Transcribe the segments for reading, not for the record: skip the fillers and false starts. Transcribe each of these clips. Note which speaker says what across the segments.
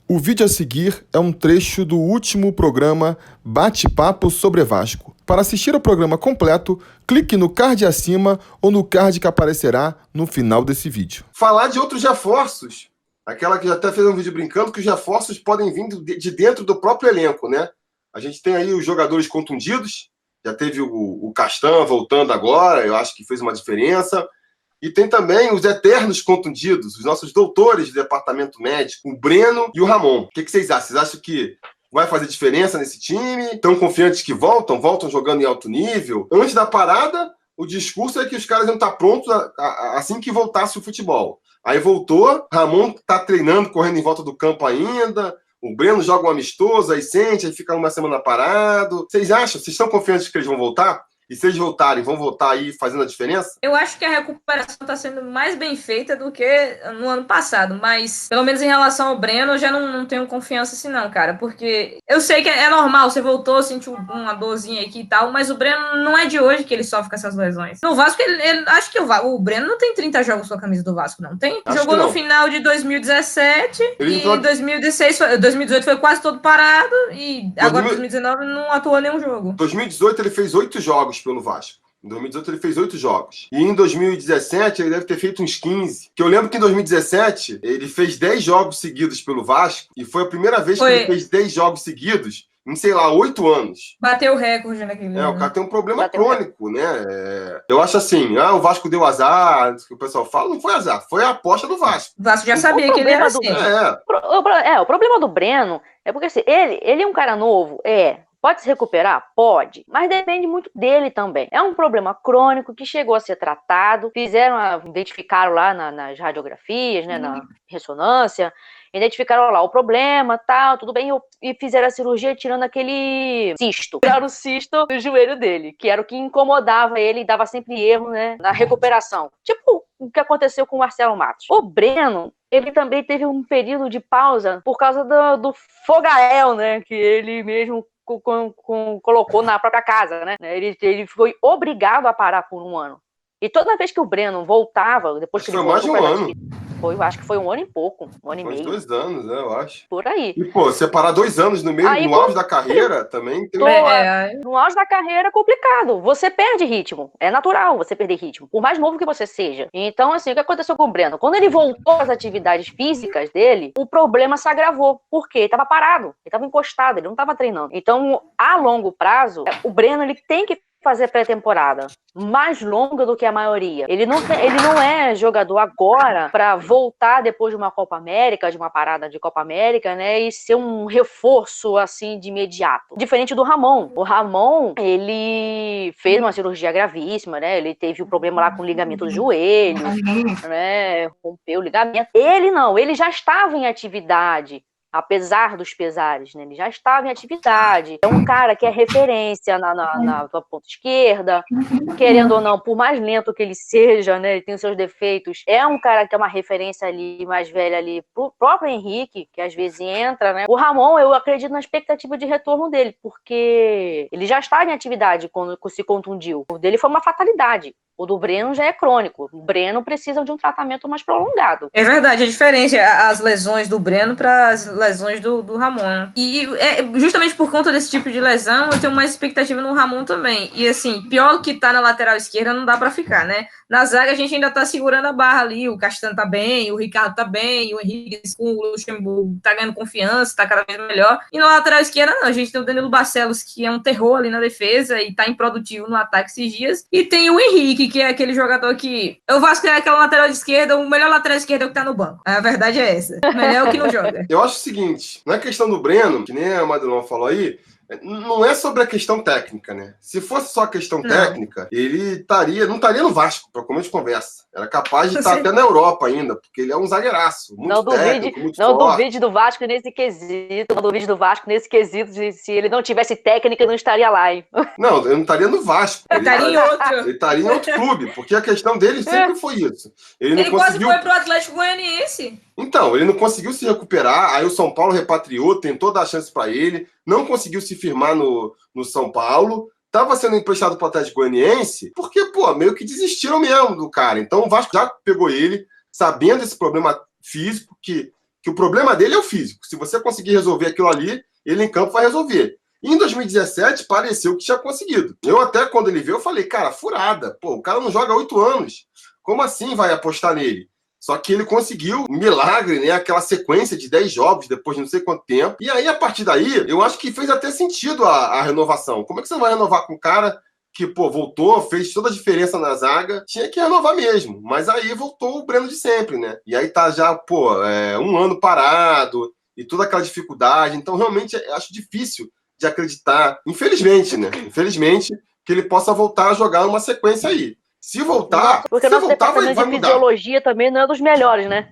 Speaker 1: O vídeo a seguir é um trecho do último programa Bate-Papo sobre Vasco. Para assistir ao programa completo, clique no card acima ou no card que aparecerá no final desse vídeo. Falar de outros reforços. Aquela que já até fez um vídeo brincando que os reforços podem vir de dentro do próprio elenco, né? A gente tem aí os jogadores contundidos, já teve o Castan voltando agora, eu acho que fez uma diferença. E tem também os eternos contundidos, os nossos doutores do departamento médico, o Breno e o Ramon. O que vocês acham? Vocês acham que vai fazer diferença nesse time? Estão confiantes que voltam jogando em alto nível? Antes da parada, o discurso é que os caras iam estar prontos assim que voltasse o futebol. Aí voltou, Ramon está treinando, correndo em volta do campo ainda, o Breno joga um amistoso, aí sente, aí fica uma semana parado. Vocês acham? Vocês estão confiantes que eles vão voltar? E se eles voltarem, vão voltar aí fazendo a diferença?
Speaker 2: Eu acho que a recuperação está sendo mais bem feita do que no ano passado, mas pelo menos em relação ao Breno, eu já não tenho confiança assim não, cara, porque eu sei que é normal, você voltou, sentiu uma dorzinha aqui e tal, mas o Breno não é de hoje que ele sofre com essas lesões. No Vasco, acho que o Breno não tem 30 jogos com a camisa do Vasco, não tem?
Speaker 1: Acho
Speaker 2: Jogou
Speaker 1: que não.
Speaker 2: No final de 2017
Speaker 1: Ele
Speaker 2: e
Speaker 1: entrou...
Speaker 2: 2018 foi quase todo parado e agora 2019 não atuou nenhum jogo.
Speaker 1: 2018 ele fez 8 jogos pelo Vasco. Em 2018 ele fez 8 jogos. E em 2017 ele deve ter feito uns 15. Que eu lembro que em 2017 ele fez 10 jogos seguidos pelo Vasco. E foi a primeira vez que ele fez 10 jogos seguidos em, sei lá, 8 anos.
Speaker 2: Bateu o recorde naquele ano.
Speaker 1: O cara tem um problema crônico, né? Eu acho assim, o Vasco deu azar, que o pessoal fala, não foi azar, foi a aposta do Vasco.
Speaker 2: O Vasco já sabia que ele era assim.
Speaker 3: O problema do Breno é porque assim, ele é um cara novo, pode se recuperar? Pode, mas depende muito dele também. É um problema crônico que chegou a ser tratado, identificaram lá nas radiografias, né, na ressonância, identificaram lá o problema, tal, tudo bem, e fizeram a cirurgia tirando aquele cisto. Tiraram o cisto do joelho dele, que era o que incomodava ele e dava sempre erro, né, na recuperação. Tipo o que aconteceu com o Marcelo Matos. O Breno, ele também teve um período de pausa por causa do fogaréu, né, que ele mesmo colocou na própria casa, né? Ele foi obrigado a parar por um ano. E toda vez que o Breno voltava, depois que ele voltou...
Speaker 1: Foi mais de um ano.
Speaker 3: Eu acho que foi um ano e pouco, um ano e meio.
Speaker 1: 2 anos, né, eu acho.
Speaker 3: Por aí.
Speaker 1: E, pô, separar 2 anos no meio, no auge da carreira, também...
Speaker 3: No auge da carreira é complicado. Você perde ritmo. É natural você perder ritmo, por mais novo que você seja. Então, assim, o que aconteceu com o Breno? Quando ele voltou às atividades físicas dele, o problema se agravou. Por quê? Ele estava parado, ele estava encostado, ele não estava treinando. Então, a longo prazo, o Breno ele tem que fazer pré-temporada mais longa do que a maioria. Ele não é jogador agora para voltar depois de uma Copa América, de uma parada de Copa América, né, e ser um reforço assim de imediato. Diferente do Ramon. O Ramon, ele fez uma cirurgia gravíssima, né? Ele teve um problema lá com o ligamento do joelho, né? Rompeu o ligamento. Ele não, ele já estava em atividade. Apesar dos pesares, né? Ele já estava em atividade. É um cara que é referência na ponta esquerda, querendo ou não, por mais lento que ele seja, né? Ele tem os seus defeitos. É um cara que é uma referência ali, mais velha ali, pro próprio Henrique, que às vezes entra, né? O Ramon, eu acredito na expectativa de retorno dele, porque ele já estava em atividade quando se contundiu. O dele foi uma fatalidade. O do Breno já é crônico. O Breno precisa de um tratamento mais prolongado.
Speaker 2: É verdade, é diferente as lesões do Breno para as lesões do Ramon. E justamente por conta desse tipo de lesão, eu tenho mais expectativa no Ramon também. E assim, pior que tá na lateral esquerda, não dá para ficar, né? Na zaga a gente ainda tá segurando a barra ali. O Castan tá bem, o Ricardo tá bem, o Henrique com o Luxemburgo tá ganhando confiança, tá cada vez melhor. E na lateral esquerda, não. A gente tem o Danilo Barcelos, que é um terror ali na defesa e tá improdutivo no ataque esses dias. E tem o Henrique, que é aquele jogador que... O Vasco é aquela lateral de esquerda, o melhor lateral esquerdo é o que tá no banco. A verdade é essa. O melhor é o que não joga.
Speaker 1: Eu acho o seguinte, na questão do Breno, que nem a Madelon falou aí, não é sobre a questão técnica, né? Se fosse só a questão técnica, ele não estaria no Vasco, para começo de conversa. Era capaz de estar até na Europa ainda, porque ele é um zagueiraço, muito técnico, muito forte.
Speaker 3: Não duvide do Vasco nesse quesito, se ele não tivesse técnica, ele não estaria lá, hein?
Speaker 1: Não, ele não estaria no Vasco.
Speaker 2: Ele estaria em outro.
Speaker 1: Ele estaria em outro clube, porque a questão dele sempre foi isso. Ele
Speaker 2: quase foi pro Atlético Goianiense.
Speaker 1: Então, ele não conseguiu se recuperar, aí o São Paulo repatriou, tentou dar chance para ele, não conseguiu se firmar no São Paulo, estava sendo emprestado para o Atlético Goianiense, porque, meio que desistiram mesmo do cara. Então o Vasco já pegou ele, sabendo esse problema físico, que
Speaker 4: que o problema dele é o físico. Se você conseguir resolver aquilo ali, ele em campo vai resolver. E em 2017, pareceu que tinha conseguido. Eu até, quando ele veio, eu falei, cara, furada. Pô, o cara não joga há 8 anos. Como assim vai apostar nele? Só que ele conseguiu um milagre, né? Aquela sequência de 10 jogos depois de não sei quanto tempo. E aí, a partir daí, eu acho que fez até sentido a renovação. Como é que você vai renovar com um cara que, pô, voltou, fez toda a diferença na zaga? Tinha que renovar mesmo. Mas aí voltou o Breno de sempre, né? E aí tá já, pô, um ano parado e toda aquela dificuldade. Então, realmente, acho difícil de acreditar, infelizmente, né? Infelizmente, que ele possa voltar a jogar uma sequência aí. Se voltar,
Speaker 3: porque o nosso departamento de fisiologia também não é dos melhores, né?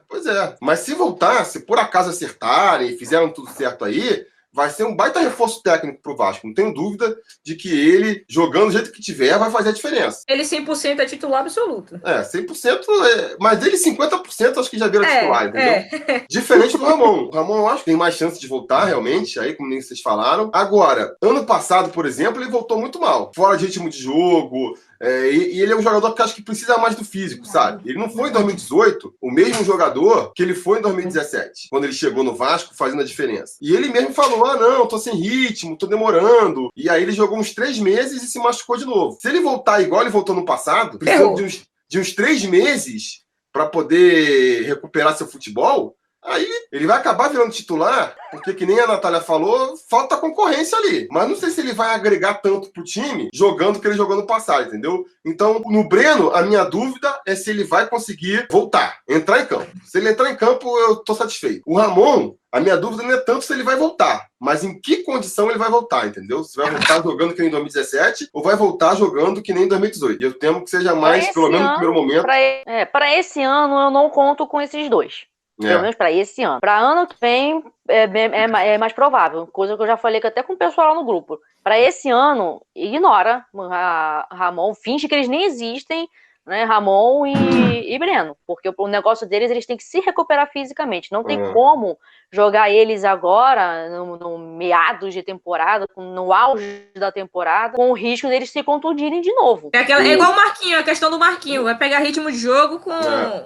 Speaker 4: Pois é. Mas se voltar, se por acaso acertarem e fizeram tudo certo aí, vai ser um baita reforço técnico pro Vasco. Não tenho dúvida de que ele, jogando do jeito que tiver, vai fazer a diferença.
Speaker 2: Ele 100% é titular absoluto.
Speaker 4: 100%, mas dele 50% acho que já vira titular, entendeu? Diferente do Ramon. O Ramon, eu acho que tem mais chance de voltar, realmente, aí, como nem vocês falaram. Agora, ano passado, por exemplo, ele voltou muito mal. Fora de ritmo de jogo. E ele é um jogador que acho que precisa mais do físico, sabe? Ele não foi em 2018 o mesmo jogador que ele foi em 2017, quando ele chegou no Vasco fazendo a diferença. E ele mesmo falou, não, tô sem ritmo, tô demorando. E aí ele jogou uns 3 meses e se machucou de novo. Se ele voltar igual ele voltou no passado, precisando de uns 3 meses para poder recuperar seu futebol, aí ele vai acabar virando titular, porque que nem a Natália falou, falta concorrência ali. Mas não sei se ele vai agregar tanto pro time jogando o que ele jogou no passado, entendeu? Então, no Breno, a minha dúvida é se ele vai conseguir voltar, entrar em campo. Se ele entrar em campo, eu tô satisfeito. O Ramon, a minha dúvida não é tanto se ele vai voltar, mas em que condição ele vai voltar, entendeu? Se vai voltar jogando que nem em 2017 ou vai voltar jogando que nem em 2018. Eu temo que seja mais, pelo menos no primeiro momento.
Speaker 3: Para esse ano, eu não conto com esses dois. Pelo menos para esse ano. Para ano que vem é mais provável. Coisa que eu já falei até com o pessoal lá no grupo. Para esse ano, ignora Ramon, finge que eles nem existem, né? Ramon e Breno. Porque o negócio deles, eles têm que se recuperar fisicamente. Não tem como jogar eles agora, no meados de temporada, no auge da temporada, com o risco deles se contundirem de novo.
Speaker 2: É igual o Marquinhos, a questão do Marquinhos. Vai pegar ritmo de jogo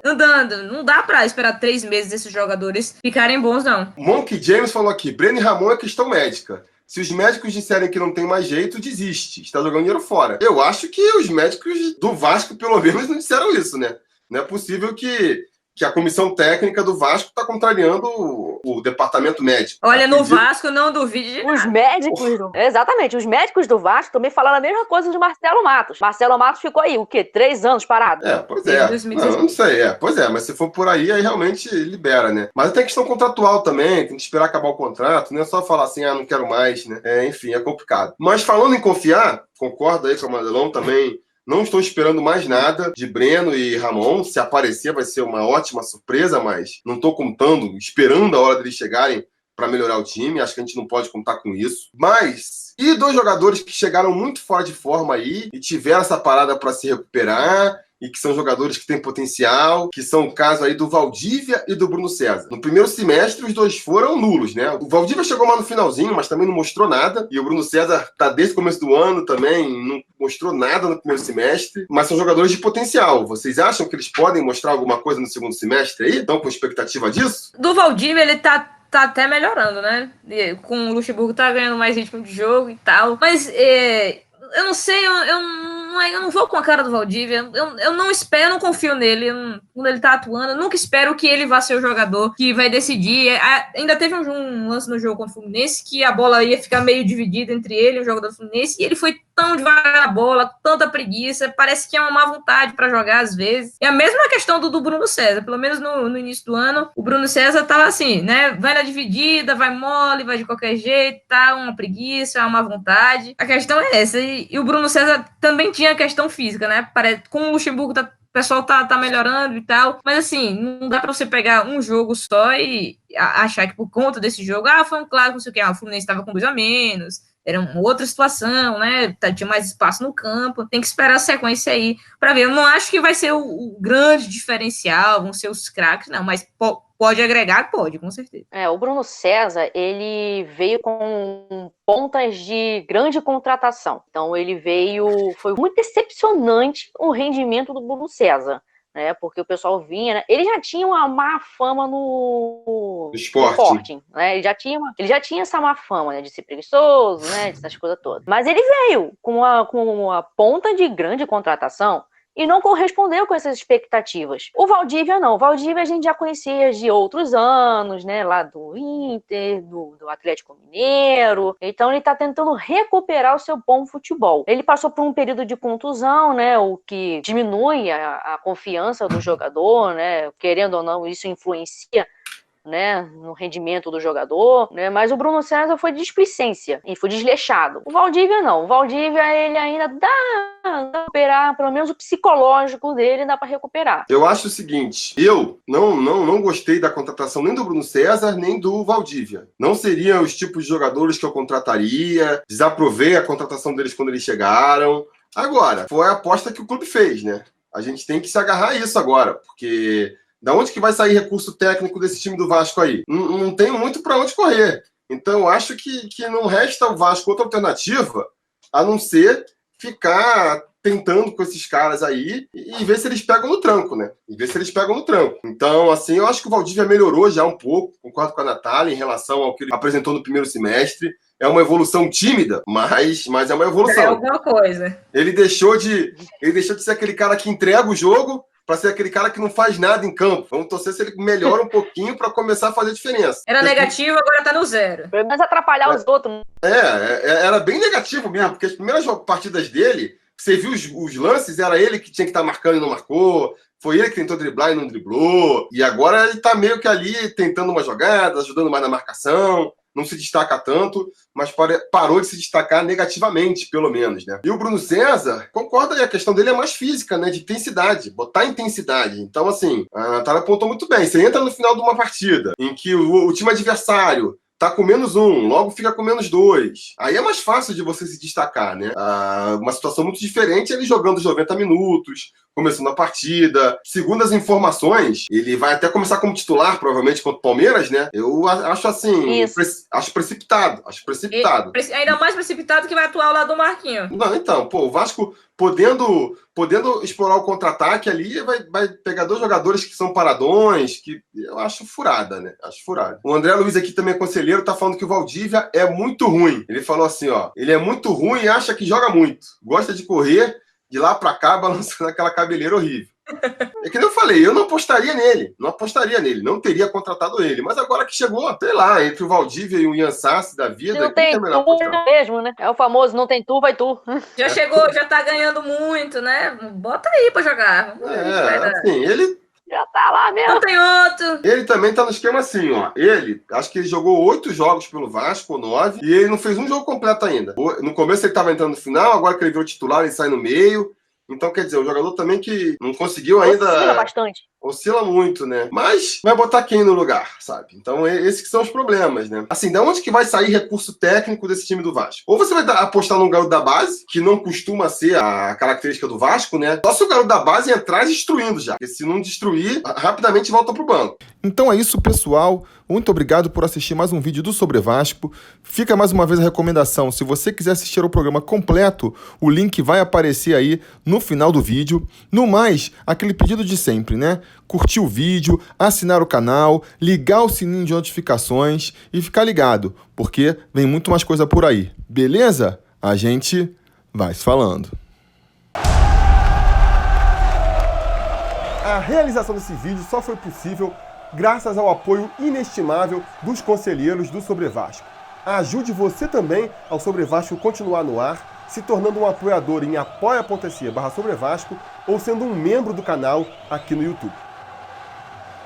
Speaker 2: andando. Não dá pra esperar 3 meses esses jogadores ficarem bons, não.
Speaker 4: Monkey James falou aqui, Breno e Ramon é questão médica. Se os médicos disserem que não tem mais jeito, desiste. Está jogando dinheiro fora. Eu acho que os médicos do Vasco, pelo menos, não disseram isso, né? Não é possível que a comissão técnica do Vasco está contrariando o departamento médico.
Speaker 2: Olha, no Vasco, não duvide.
Speaker 3: Os médicos... Exatamente. Os médicos do Vasco também falaram a mesma coisa de Marcelo Matos. Marcelo Matos ficou aí, o quê? 3 anos parado?
Speaker 4: Pois é. Não sei, pois é. Mas se for por aí realmente libera, né? Mas tem questão contratual também, tem que esperar acabar o contrato. Não é só falar assim, não quero mais, né? Enfim, é complicado. Mas falando em confiar, concordo aí com o Madelão também. Não estou esperando mais nada de Breno e Ramon. Se aparecer, vai ser uma ótima surpresa, mas não estou esperando a hora deles chegarem para melhorar o time. Acho que a gente não pode contar com isso. Mas, e 2 jogadores que chegaram muito fora de forma aí e tiveram essa parada para se recuperar e que são jogadores que têm potencial, que são o caso aí do Valdívia e do Bruno César. No primeiro semestre, os 2 foram nulos, né? O Valdívia chegou mais no finalzinho, mas também não mostrou nada. E o Bruno César tá desde o começo do ano também, não mostrou nada no primeiro semestre. Mas são jogadores de potencial. Vocês acham que eles podem mostrar alguma coisa no segundo semestre aí? Estão com expectativa disso?
Speaker 2: Do Valdívia, ele tá até melhorando, né? Com o Luxemburgo tá ganhando mais ritmo de jogo e tal. Mas eu não sei, eu não vou com a cara do Valdívia. Eu não espero, eu não confio nele. Quando ele tá atuando, eu nunca espero que ele vá ser o jogador que vai decidir. Ainda teve um lance no jogo contra o Fluminense que a bola ia ficar meio dividida entre ele e o jogador do Fluminense. E ele foi tão devagar na bola, tanta preguiça. Parece que é uma má vontade pra jogar às vezes. É a mesma questão do Bruno César. Pelo menos no início do ano, o Bruno César tava assim, né? Vai na dividida, vai mole, vai de qualquer jeito, tá uma preguiça, uma má vontade. A questão é essa. E o Bruno César também tinha a questão física, né? Com o Luxemburgo o pessoal tá melhorando e tal, mas assim, não dá pra você pegar um jogo só e achar que por conta desse jogo, foi um clássico, não sei o que, o Fluminense tava com 2 a menos, era uma outra situação, né? Tinha mais espaço no campo, tem que esperar a sequência aí pra ver. Eu não acho que vai ser o grande diferencial, vão ser os craques, não, mas pode agregar, pode, com certeza.
Speaker 3: O Bruno César, ele veio com pontas de grande contratação. Então, foi muito decepcionante o rendimento do Bruno César. né? Porque o pessoal vinha, né? Ele já tinha uma má fama no Sporting, né? Ele já tinha essa má fama, né? De ser preguiçoso, né? Dessas coisas todas. Mas ele veio com uma ponta de grande contratação e não correspondeu com essas expectativas. O Valdívia não. O Valdívia a gente já conhecia de outros anos, né? Lá do Inter, do Atlético Mineiro. Então ele está tentando recuperar o seu bom futebol. Ele passou por um período de contusão, né? O que diminui a confiança do jogador, né? Querendo ou não, isso influencia, né, no rendimento do jogador, né, mas o Bruno César foi de displicência e foi desleixado. O Valdívia não. O Valdívia, ele ainda dá pra recuperar, pelo menos o psicológico dele dá para recuperar.
Speaker 4: Eu acho o seguinte, eu não gostei da contratação nem do Bruno César, nem do Valdívia. Não seriam os tipos de jogadores que eu contrataria, desaprovei a contratação deles quando eles chegaram. Agora, foi a aposta que o clube fez, né? A gente tem que se agarrar a isso agora, porque da onde que vai sair recurso técnico desse time do Vasco aí? Não tem muito para onde correr. Então, eu acho que não resta ao Vasco outra alternativa a não ser ficar tentando com esses caras aí e ver se eles pegam no tranco, né? Então, assim, eu acho que o Valdívia melhorou já um pouco, concordo com a Natália, em relação ao que ele apresentou no primeiro semestre. É uma evolução tímida, mas é uma evolução.
Speaker 2: É alguma coisa.
Speaker 4: Ele deixou de ser aquele cara que entrega o jogo para ser aquele cara que não faz nada em campo. Vamos torcer se ele melhora um pouquinho para começar a fazer diferença.
Speaker 2: Era negativo, agora tá no zero.
Speaker 3: Pelo menos atrapalhar os outros.
Speaker 4: Era bem negativo mesmo, porque as primeiras partidas dele, você viu os lances, era ele que tinha que estar marcando e não marcou, foi ele que tentou driblar e não driblou, e agora ele tá meio que ali tentando uma jogada, ajudando mais na marcação, não se destaca tanto, mas parou de se destacar negativamente, pelo menos, né? E o Bruno César, concorda aí, a questão dele é mais física, né? De intensidade, botar intensidade. Então, assim, a Natália apontou muito bem. Você entra no final de uma partida em que o time adversário tá com -1, logo fica com -2. Aí é mais fácil de você se destacar, né? Uma situação muito diferente é ele jogando os 90 minutos, começando a partida. Segundo as informações, ele vai até começar como titular, provavelmente, contra o Palmeiras, né? Eu acho assim, acho precipitado.
Speaker 2: Ainda mais precipitado que vai atuar ao lado do Marquinhos.
Speaker 4: Não, então, o Vasco podendo explorar o contra-ataque ali, vai pegar 2 jogadores que são paradões, que eu acho furada, né? O André Luiz aqui também é conselheiro, tá falando que o Valdívia é muito ruim. Ele falou assim, ó, ele é muito ruim e acha que joga muito. Gosta de correr de lá pra cá, balançando aquela cabeleira horrível. É que nem eu falei, eu não apostaria nele, não teria contratado ele, mas agora que chegou, sei lá, entre o Valdívia e o Ian Sassi da vida,
Speaker 3: não tem tu mesmo, né? É o famoso, não tem tu, vai tu.
Speaker 2: Já chegou, já tá ganhando muito, né? Bota aí pra jogar.
Speaker 4: Assim, ele
Speaker 3: já tá lá mesmo.
Speaker 2: Não tem outro.
Speaker 4: Ele também tá no esquema assim, ó. Acho que ele jogou 8 jogos pelo Vasco, ou 9, e ele não fez um jogo completo ainda. No começo ele tava entrando no final, agora que ele virou titular, ele sai no meio. Então, quer dizer, o jogador também que não conseguiu ainda...
Speaker 3: Oscila bastante.
Speaker 4: Oscila muito, né? Mas vai botar quem no lugar, sabe? Então, esses que são os problemas, né? Assim, da onde que vai sair recurso técnico desse time do Vasco? Ou você vai apostar num garoto da base, que não costuma ser a característica do Vasco, né? Só se o garoto da base entrar destruindo já. Porque se não destruir, rapidamente volta pro banco.
Speaker 1: Então é isso, pessoal. Muito obrigado por assistir mais um vídeo do Sobre Vasco. Fica mais uma vez a recomendação. Se você quiser assistir ao programa completo, o link vai aparecer aí no final do vídeo. No mais, aquele pedido de sempre, né? Curtir o vídeo, assinar o canal, ligar o sininho de notificações e ficar ligado, porque vem muito mais coisa por aí. Beleza? A gente vai se falando. A realização desse vídeo só foi possível graças ao apoio inestimável dos conselheiros do Sobre Vasco. Ajude você também ao Sobre Vasco continuar no ar, se tornando um apoiador em apoia.se/Sobre Vasco ou sendo um membro do canal aqui no YouTube.